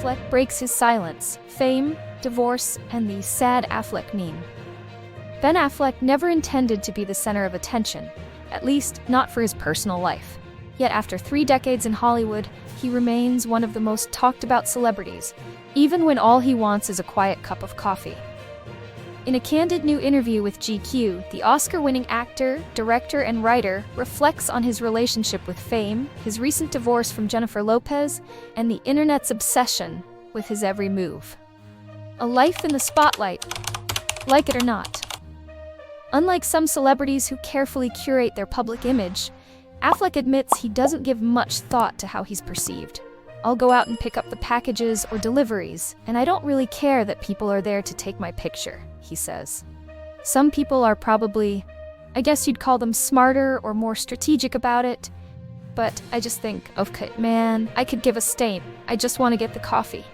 Affleck breaks his silence, fame, divorce, and the sad Affleck meme. Ben Affleck never intended to be the center of attention, at least not for his personal life. Yet after 3 decades in Hollywood, he remains one of the most talked about celebrities, even when all he wants is a quiet cup of coffee. In a candid new interview with GQ, the Oscar-winning actor, director, and writer reflects on his relationship with fame, his recent divorce from Jennifer Lopez, and the internet's obsession with his every move. A life in the spotlight, like it or not. Unlike some celebrities who carefully curate their public image, Affleck admits he doesn't give much thought to how he's perceived. "I'll go out and pick up the packages or deliveries, and I don't really care that people are there to take my picture," he says. Some people are probably, I guess you'd call them smarter or more strategic about it, but I just think, okay, man, I could give a stain. I just want to get the coffee.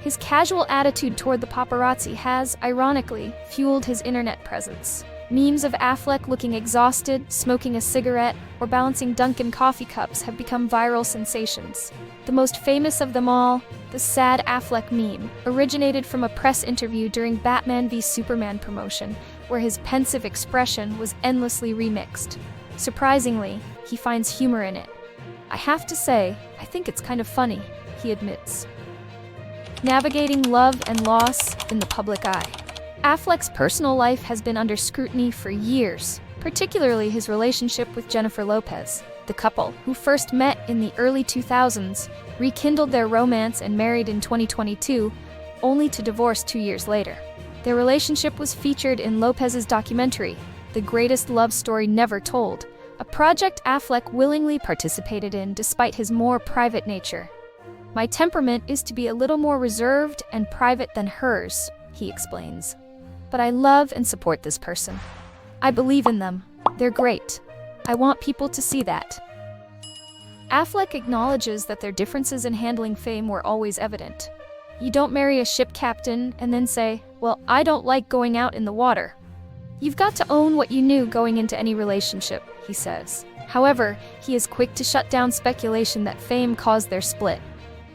His casual attitude toward the paparazzi has, ironically, fueled his internet presence. Memes of Affleck looking exhausted, smoking a cigarette, or balancing Dunkin' coffee cups have become viral sensations. The most famous of them all, the sad Affleck meme, originated from a press interview during Batman v Superman promotion, where his pensive expression was endlessly remixed. Surprisingly, he finds humor in it. "I have to say, I think it's kind of funny," he admits. Navigating love and loss in the public eye. Affleck's personal life has been under scrutiny for years, particularly his relationship with Jennifer Lopez. The couple, who first met in the early 2000s, rekindled their romance and married in 2022, only to divorce 2 years later. Their relationship was featured in Lopez's documentary, The Greatest Love Story Never Told, a project Affleck willingly participated in despite his more private nature. "My temperament is to be a little more reserved and private than hers," he explains. "But I love and support this person. I believe in them. They're great. I want people to see that." Affleck acknowledges that their differences in handling fame were always evident. "You don't marry a ship captain and then say, 'Well, I don't like going out in the water.' You've got to own what you knew going into any relationship," he says. However, he is quick to shut down speculation that fame caused their split.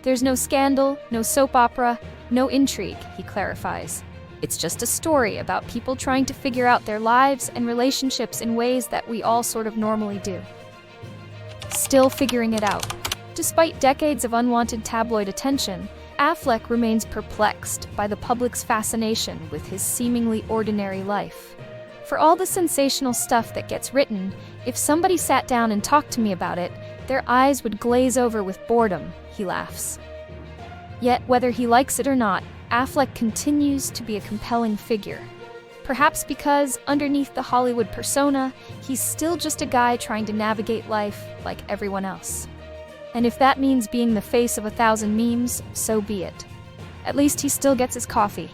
"There's no scandal, no soap opera, no intrigue," he clarifies. "It's just a story about people trying to figure out their lives and relationships in ways that we all sort of normally do." Still figuring it out. Despite decades of unwanted tabloid attention, Affleck remains perplexed by the public's fascination with his seemingly ordinary life. "For all the sensational stuff that gets written, if somebody sat down and talked to me about it, their eyes would glaze over with boredom," he laughs. Yet, whether he likes it or not, Affleck continues to be a compelling figure. Perhaps because, underneath the Hollywood persona, he's still just a guy trying to navigate life like everyone else. And if that means being the face of 1,000 memes, so be it. At least he still gets his coffee.